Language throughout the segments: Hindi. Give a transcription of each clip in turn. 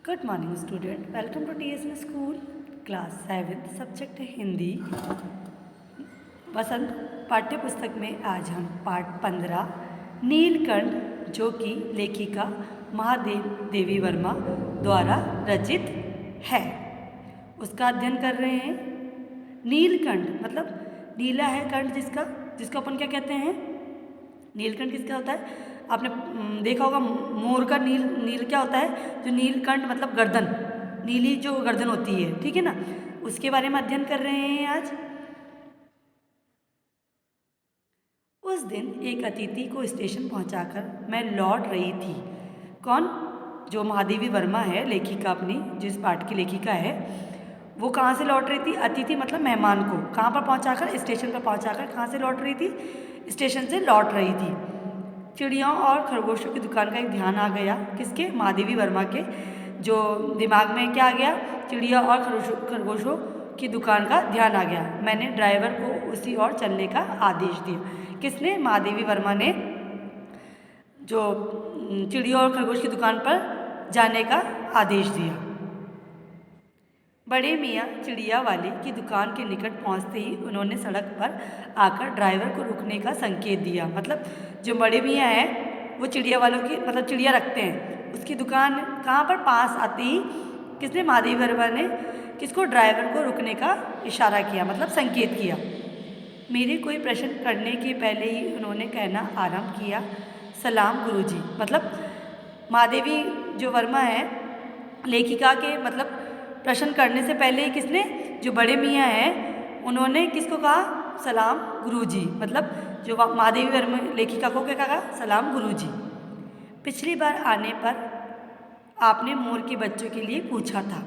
Good morning student, welcome to TSN school class 7 subject है हिंदी। वसंत पाठ्य पुस्तक में आज हम पाठ 15 नीलकंठ, जो कि लेखिका महादेवी देवी वर्मा द्वारा रचित है, उसका अध्ययन कर रहे हैं। नीलकंठ मतलब नीला है कंठ जिसको अपन क्या कहते हैं, नीलकंठ किसका होता है? आपने देखा होगा मोर का नील क्या होता है? जो नीलकंठ मतलब गर्दन, नीली जो गर्दन होती है, ठीक है ना, उसके बारे में अध्ययन कर रहे हैं आज। उस दिन एक अतिथि को स्टेशन पहुंचाकर मैं लौट रही थी। कौन? जो महादेवी वर्मा है, लेखिका, अपनी जिस पाठ की लेखिका है, वो कहाँ से लौट रही थी? अतिथि मतलब मेहमान को कहाँ पर पहुंचाकर? स्टेशन पर पहुंचाकर। कहाँ से लौट रही थी? स्टेशन से लौट रही थी। चिड़ियों और खरगोशों की दुकान का एक ध्यान आ गया। किसके? महादेवी वर्मा के जो दिमाग में क्या आ गया? चिड़िया और खरगोशों की दुकान का ध्यान आ गया। मैंने ड्राइवर को उसी ओर चलने का आदेश दिया। किसने? महादेवी वर्मा ने जो चिड़िया और खरगोश की दुकान पर जाने का आदेश दिया। बड़े मियाँ चिड़िया वाले की दुकान के निकट पहुंचते ही उन्होंने सड़क पर आकर ड्राइवर को रुकने का संकेत दिया। मतलब जो बड़े मियाँ हैं वो चिड़िया वालों की मतलब चिड़िया रखते हैं, उसकी दुकान कहाँ पर? पास आते ही किसने? महादेवी वर्मा ने किसको? ड्राइवर को रुकने का इशारा किया, मतलब संकेत किया। मेरे कोई प्रश्न करने के पहले ही उन्होंने कहना आरंभ किया, सलाम गुरुजी। मतलब महादेवी जो वर्मा है लेखिका के मतलब प्रश्न करने से पहले ही किसने? जो बड़े मियाँ हैं उन्होंने किसको कहा? सलाम गुरुजी। मतलब जो महादेवी वर्मा लेखिका को क्या कहा? सलाम गुरुजी। पिछली बार आने पर आपने मोर के बच्चों के लिए पूछा था।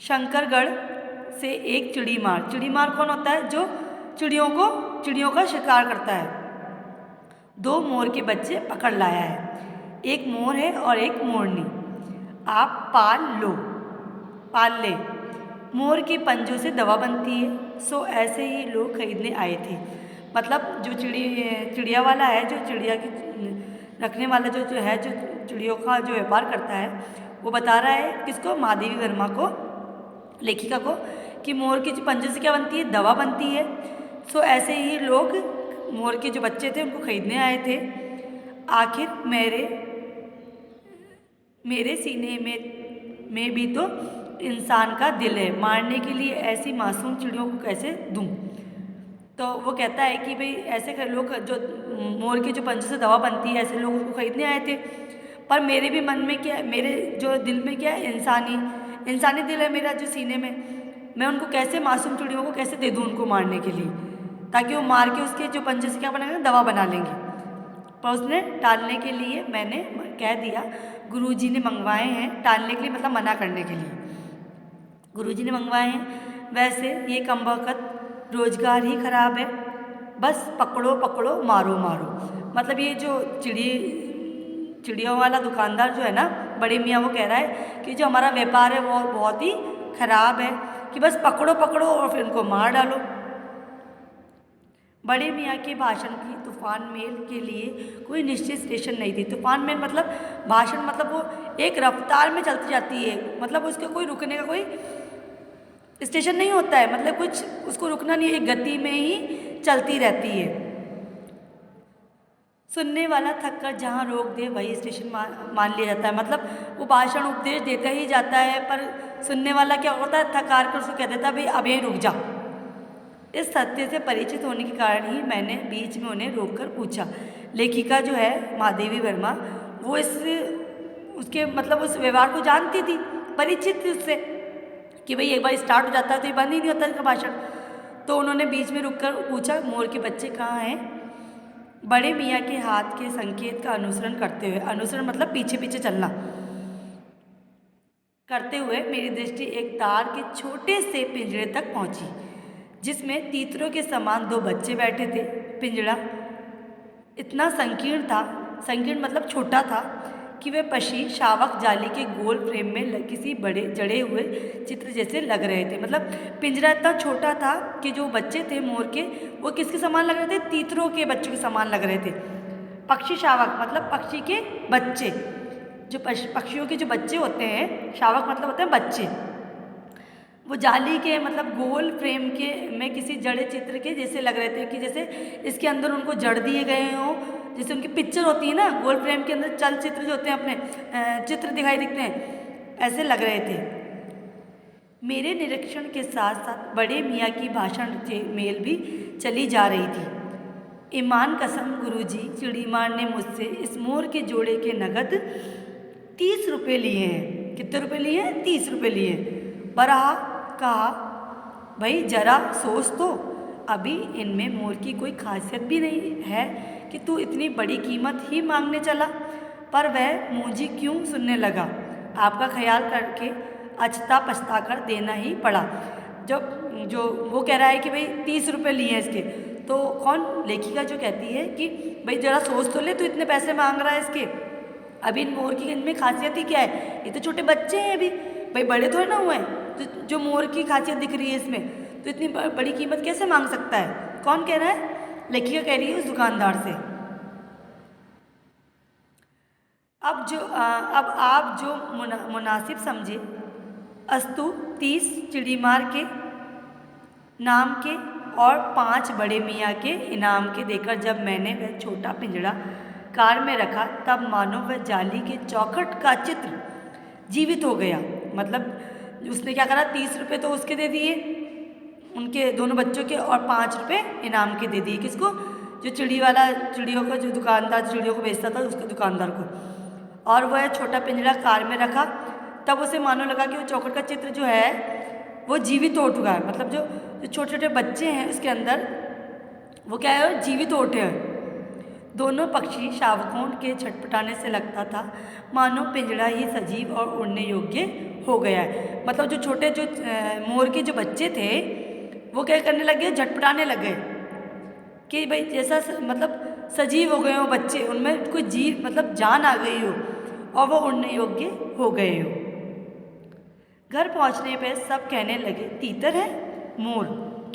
शंकरगढ़ से एक चिड़ीमार। चिड़ीमार कौन होता है? जो चिड़ियों का शिकार करता है। 2 मोर के बच्चे पकड़ लाया है, एक मोर है और एक मोरनी। आप पाल ले। मोर के पंजों से दवा बनती है, सो ऐसे ही लोग खरीदने आए थे। मतलब जो चिड़िया वाला है, जो चिड़िया की रखने वाला जो है, जो चिड़ियों का जो व्यापार करता है, वो बता रहा है किसको? महादेवी वर्मा को, लेखिका को, कि मोर के जो पंजों से क्या बनती है? दवा बनती है। सो ऐसे ही लोग मोर के जो बच्चे थे उनको खरीदने आए थे। आखिर मेरे सीने में भी तो इंसान का दिल है, मारने के लिए ऐसी मासूम चिड़ियों को कैसे दूं? तो वो कहता है कि भाई ऐसे लोग जो मोर के जो पंजों से दवा बनती है, ऐसे लोग उसको खरीदने आए थे। पर मेरे भी मन में क्या है, मेरे जो दिल में क्या है? इंसानी दिल है मेरा जो सीने में। मैं उनको कैसे, मासूम चिड़ियों को कैसे दे दूँ उनको मारने के लिए, ताकि वो मार के उसके जो पंजे से क्या बनाएंगे? दवा बना लेंगे। पर उसने टालने के लिए मैंने कह दिया, गुरुजी ने मंगवाए हैं। टालने के लिए मतलब मना करने के लिए गुरुजी ने मंगवाए हैं। वैसे ये कमबख्त रोजगार ही खराब है, बस पकड़ो पकड़ो मारो मारो। मतलब ये जो चिड़ियों वाला दुकानदार जो है ना, बड़े मियाँ, वो कह रहा है कि जो हमारा व्यापार है वो बहुत ही खराब है, कि बस पकड़ो पकड़ो और फिर उनको मार डालो। बड़े मियाँ के भाषण की तूफान मेल के लिए कोई निश्चित स्टेशन नहीं थी। तूफान मेल मतलब भाषण, मतलब वो एक रफ्तार में चलती जाती है, मतलब उसके कोई रुकने का कोई स्टेशन नहीं होता है, मतलब कुछ उसको रुकना नहीं है, एक गति में ही चलती रहती है। सुनने वाला थक कर जहाँ रोक दे वही स्टेशन मान लिया जाता है। मतलब वो भाषण उपदेश देता ही जाता है, पर सुनने वाला क्या होता है? थक हार कर उसको कह देता है भाई अब यहीं रुक जा। इस सत्य से परिचित होने के कारण ही मैंने बीच में उन्हें रोककर पूछा। लेखिका जो है महादेवी वर्मा, वो उसके मतलब उस व्यवहार को जानती थी, परिचित थी उससे, कि भाई एक बार स्टार्ट हो जाता है तो ये बंद ही नहीं होता इसका भाषण। तो उन्होंने बीच में रुककर पूछा, मोर के बच्चे कहाँ हैं? बड़े मियाँ के हाथ के संकेत का अनुसरण करते हुए, अनुसरण मतलब पीछे पीछे चलना, करते हुए मेरी दृष्टि एक तार के छोटे से पिंजरे तक पहुंची, जिसमें तीतरों के समान 2 बच्चे बैठे थे। पिंजरा इतना संकीर्ण मतलब छोटा था, कि वे पक्षी शावक जाली के गोल फ्रेम में किसी बड़े जड़े हुए चित्र जैसे लग रहे थे। मतलब पिंजरा इतना छोटा था कि जो बच्चे थे मोर के, वो किसके समान लग रहे थे? तीतरों के बच्चों के समान लग रहे थे। पक्षी शावक मतलब पक्षी के बच्चे, जो पक्षियों के जो बच्चे होते हैं, शावक मतलब होते हैं बच्चे, वो जाली के मतलब गोल फ्रेम के में किसी जड़े चित्र के जैसे लग रहे थे कि जैसे इसके अंदर उनको जड़ दिए गए हों, जैसे उनकी पिक्चर होती है ना गोल फ्रेम के अंदर चलचित्र जो होते हैं अपने चित्र दिखाई दिखते हैं, ऐसे लग रहे थे। मेरे निरीक्षण के साथ साथ बड़े मियाँ की भाषण से मेल भी चली जा रही थी। ईमान कसम गुरुजी, चिड़ीमार ने मुझसे इस मोर के जोड़े के नगद 30 रुपये लिए हैं। कितने रुपये लिए हैं? 30 रुपये लिए हैं। बरहा कहा, भाई जरा सोच तो, अभी इनमें मोर की कोई खासियत भी नहीं है कि तू इतनी बड़ी कीमत ही मांगने चला। पर वह मुझे क्यों सुनने लगा। आपका ख्याल करके अछता पछता कर देना ही पड़ा। जब जो वो कह रहा है कि भाई 30 रुपये लिए हैं इसके, तो कौन लेखिका जो कहती है कि भाई ज़रा सोच तो ले, तो इतने पैसे मांग रहा है इसके, अभी इन मोर की इनमें खासियत ही क्या है, ये तो छोटे बच्चे हैं अभी, भाई बड़े थोड़े ना हुए हैं, तो जो मोर की खासियत दिख रही है इसमें, तो इतनी बड़ी कीमत कैसे मांग सकता है। कौन कह रहा है? लेखिका कह रही है उस दुकानदार से। अब आप जो मुनासिब समझे। अस्तु 30 चिड़ीमार के नाम के और 5 बड़े मियाँ के इनाम के देकर जब मैंने वह छोटा पिंजड़ा कार में रखा, तब मानो वह जाली के चौखट का चित्र जीवित हो गया। मतलब उसने क्या करा, 30 रुपये तो उसके दे दिए उनके दोनों बच्चों के, और 5 रुपये इनाम के दे दिए। किसको? जो चिड़ियों का जो दुकानदार चिड़ियों को बेचता था उसके दुकानदार को। और वह छोटा पिंजड़ा कार में रखा, तब उसे मानो लगा कि वो चौखट का चित्र जो है वो जीवित हो उठा है। मतलब जो छोटे छोटे बच्चे हैं उसके अंदर वो क्या है, जीवित हो उठे हैं। दोनों पक्षी शावकों के छटपटाने से लगता था मानो पिंजड़ा ही सजीव और उड़ने योग्य हो गया है। मतलब जो छोटे जो मोर के जो बच्चे थे वो क्या करने लगे, झटपटाने लगे कि भाई जैसा मतलब सजीव हो गए हो बच्चे, उनमें कोई जीव मतलब जान आ गई हो और वो उड़ने योग्य हो गए हो। घर पहुंचने पर सब कहने लगे तीतर है, मोर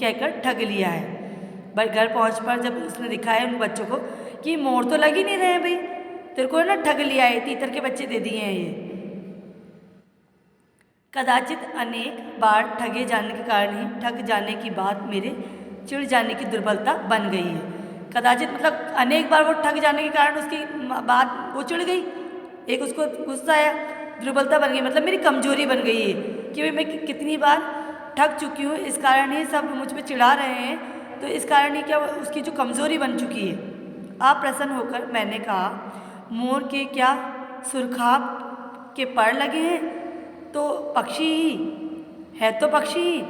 कहकर ठग लिया है। भाई घर पहुंच पर जब उसने दिखाया उन बच्चों को कि मोर तो लग ही नहीं रहे हैं, भाई तेरे को ना ठग लिया है, तीतर के बच्चे दे दिए हैं ये। कदाचित अनेक बार ठगे जाने के कारण ही ठग जाने की बात मेरे चिढ़ जाने की दुर्बलता बन गई है। कदाचित मतलब अनेक बार वो ठग जाने के कारण उसकी बात वो चिढ़ गई, एक उसको गुस्सा आया, दुर्बलता बन गई, मतलब मेरी कमजोरी बन गई है कि भाई मैं कितनी बार ठग चुकी हूँ, इस कारण ही सब मुझ पर चिढ़ा रहे हैं, तो इस कारण ही क्या उसकी जो कमजोरी बन चुकी है। आप प्रसन्न होकर मैंने कहा, मोर के क्या सुरखाब के पर लगे हैं, तो पक्षी ही है, तो पक्षी ही।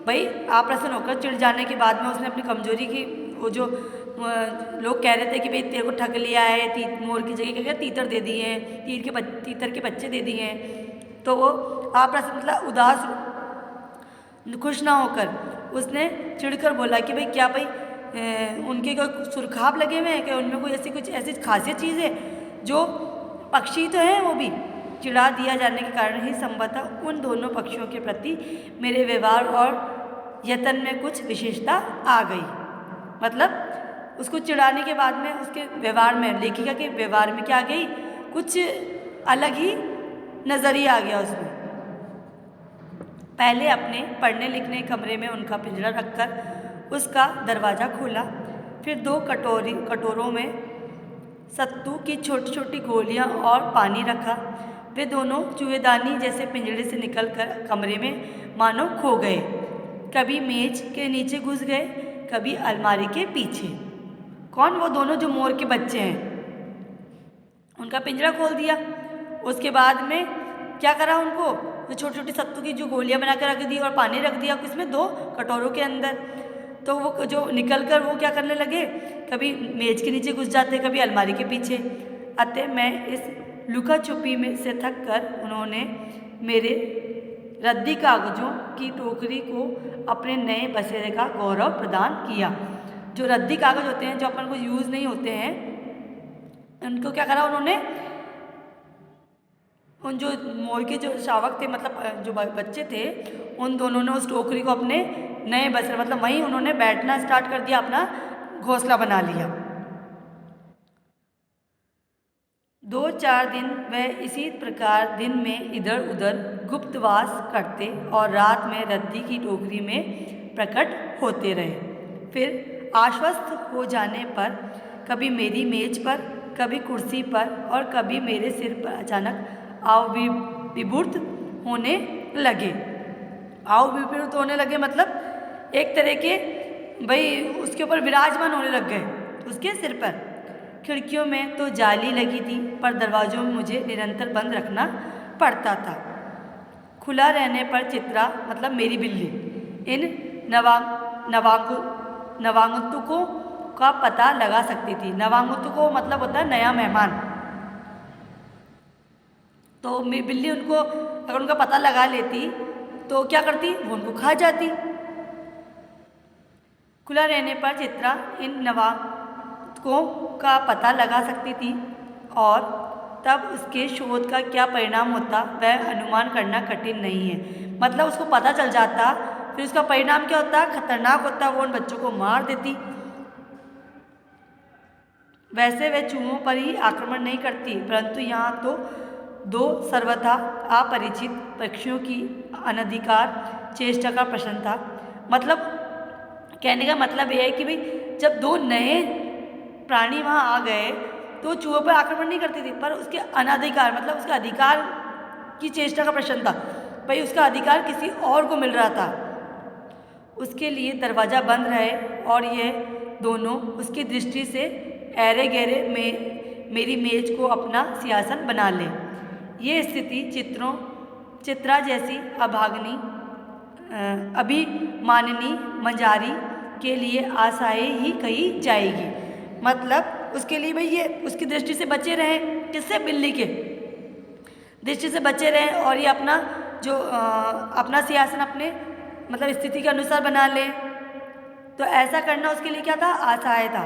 भाई आप प्रसन्न होकर चिढ़ जाने के बाद में उसने अपनी कमजोरी की वो जो लोग कह रहे थे कि भाई तेरे को ठग लिया है, मोर की जगह क्या तीतर दे दिए हैं, तीतर के बच्चे दे दिए हैं, तो वो आप प्रसन्न मतलब उदास खुश ना होकर उसने चिढ़कर बोला कि भाई क्या भाई उनके कोई सुरखाब लगे हुए हैं क्या, उनमें कोई कुछ ऐसी खासियत चीज़ है, जो पक्षी तो हैं वो भी। चिढ़ा दिया जाने के कारण ही संभवतः उन दोनों पक्षियों के प्रति मेरे व्यवहार और यत्न में कुछ विशेषता आ गई। मतलब उसको चिढ़ाने के बाद में उसके व्यवहार में, लेखिका के व्यवहार में क्या आ गई, कुछ अलग ही नज़रिया आ गया उसमें। पहले अपने पढ़ने लिखने कमरे में उनका पिंजरा रखकर उसका दरवाज़ा खोला, फिर 2 कटोरों में सत्तू की छोटी छोटी गोलियां और पानी रखा। वे दोनों चूहेदानी जैसे पिंजरे से निकलकर कमरे में मानो खो गए, कभी मेज के नीचे घुस गए, कभी अलमारी के पीछे। कौन? वो दोनों जो मोर के बच्चे हैं, उनका पिंजरा खोल दिया, उसके बाद में क्या करा, उनको तो छोटी छोटी सत्तू की जो गोलियां बना कर रख दी और पानी रख दिया इसमें 2 कटोरों के अंदर। तो वो जो निकल कर वो क्या करने लगे, कभी मेज के नीचे घुस जाते, कभी अलमारी के पीछे। अतः मैं इस लुका छुपी में से थक कर उन्होंने मेरे रद्दी कागजों की टोकरी को अपने नए बसेरे का गौरव प्रदान किया। जो रद्दी कागज होते हैं जो अपन को यूज़ नहीं होते हैं, उनको क्या करा उन्होंने, उन जो मोर के जो शावक थे मतलब जो बच्चे थे, उन दोनों ने उस टोकरी को अपने नए बसेरे मतलब वहीं उन्होंने बैठना स्टार्ट कर दिया, अपना घोंसला बना लिया। 2-4 दिन वह इसी प्रकार दिन में इधर उधर गुप्तवास करते और रात में रद्दी की टोकरी में प्रकट होते रहे। फिर आश्वस्त हो जाने पर कभी मेरी मेज पर, कभी कुर्सी पर और कभी मेरे सिर पर अचानक आविर्भूत होने लगे। आविर्भूत होने लगे मतलब एक तरह के भाई उसके ऊपर विराजमान होने लग गए उसके सिर पर। खिड़कियों में तो जाली लगी थी पर दरवाज़ों में मुझे निरंतर बंद रखना पड़ता था। खुला रहने पर चित्रा मतलब मेरी बिल्ली इन नवागंतुकों का पता लगा सकती थी। नवागंतुकों मतलब होता है नया मेहमान। तो मेरी बिल्ली उनको अगर उनका पता लगा लेती तो क्या करती, वो उनको खा जाती। खुला रहने पर चित्रा इन नवागंतुकों का पता लगा सकती थी और तब उसके शोध का क्या परिणाम होता वह अनुमान करना कठिन नहीं है। मतलब उसको पता चल जाता, फिर उसका परिणाम क्या होता, खतरनाक होता, वो उन बच्चों को मार देती। वैसे वह चूहों पर ही आक्रमण नहीं करती, परंतु यहाँ तो दो सर्वथा अपरिचित पक्षियों की अनधिकार चेष्टा का प्रश्न था। मतलब कहने का मतलब यह है कि भाई जब दो नए प्राणी वहाँ आ गए तो चूहों पर आक्रमण नहीं करती थी, पर उसके अनाधिकार मतलब उसका अधिकार की चेष्टा का प्रश्न था। भाई उसका अधिकार किसी और को मिल रहा था। उसके लिए दरवाज़ा बंद रहे और यह दोनों उसकी दृष्टि से ऐरे गहरे में मेरी मेज को अपना सिंहासन बना ले। ये स्थिति चित्रा जैसी अभागनी अभिमानिनी मंजारी के लिए आशाएं ही कही जाएगी। मतलब उसके लिए भाई ये उसकी दृष्टि से बचे रहें, किससे, बिल्ली के दृष्टि से बचे रहें और ये अपना जो अपना सिंहासन अपने मतलब स्थिति के अनुसार बना ले। तो ऐसा करना उसके लिए क्या था, आशाएं था।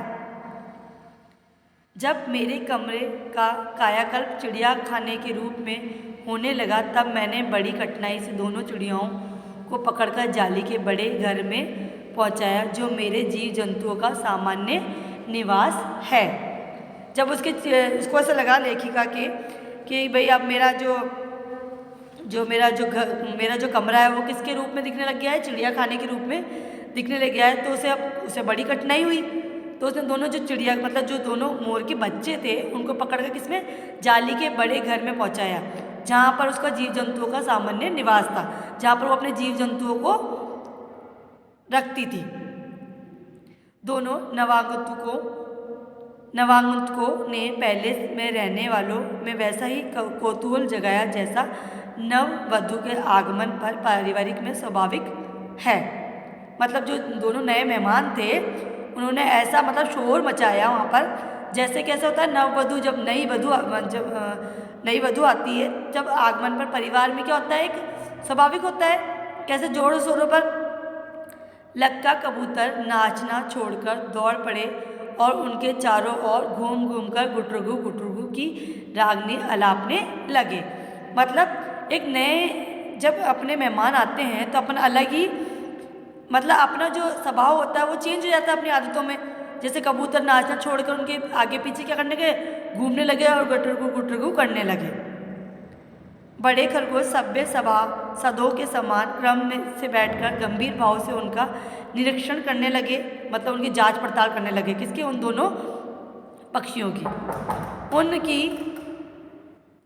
जब मेरे कमरे का कायाकल्प चिड़ियाखाने के रूप में होने लगा तब मैंने बड़ी कठिनाई से दोनों चिड़ियाओं को पकड़कर जाली के बड़े घर में पहुंचाया जो मेरे जीव जंतुओं का सामान्य निवास है। जब उसको ऐसा लगा लेखिका के कि भाई अब मेरा जो कमरा है वो किसके रूप में दिखने लग गया है, चिड़ियाखाने के रूप में दिखने लग गया है। तो उसे बड़ी कठिनाई हुई। तो उसने दोनों जो चिड़िया मतलब जो दोनों मोर के बच्चे थे उनको पकड़कर किसमें, जाली के बड़े घर में पहुंचाया जहाँ पर उसका जीव जंतुओं का सामान्य निवास था, जहाँ पर वो अपने जीव जंतुओं को रखती थी। दोनों नवागंतुकों ने पहले में रहने वालों में वैसा ही कौतूहल जगाया जैसा नववधु के आगमन पर पारिवारिक में स्वाभाविक है। मतलब जो दोनों नए मेहमान थे उन्होंने ऐसा मतलब शोर मचाया वहाँ पर, जैसे कैसे होता है नववधु जब नई वधु आती है, जब आगमन पर परिवार में क्या होता है, एक स्वाभाविक होता है कैसे जोरों शोरों पर लक्का कबूतर नाचना छोड़कर दौड़ पड़े और उनके चारों ओर घूम घूम कर गुटरुगु की रागनी अलापने लगे। मतलब एक नए जब अपने मेहमान आते हैं तो अपन अलग ही मतलब अपना जो स्वभाव होता है वो चेंज हो जाता है अपनी आदतों में। जैसे कबूतर नाचना छोड़कर उनके आगे पीछे क्या करने लगे, घूमने लगे और गुटरुगु करने लगे। बड़े खरगोश सभ्य सदों के समान क्रम में से बैठकर गंभीर भाव से उनका निरीक्षण करने लगे, मतलब उनकी जांच पड़ताल करने लगे। किसके, उन दोनों पक्षियों की। उनकी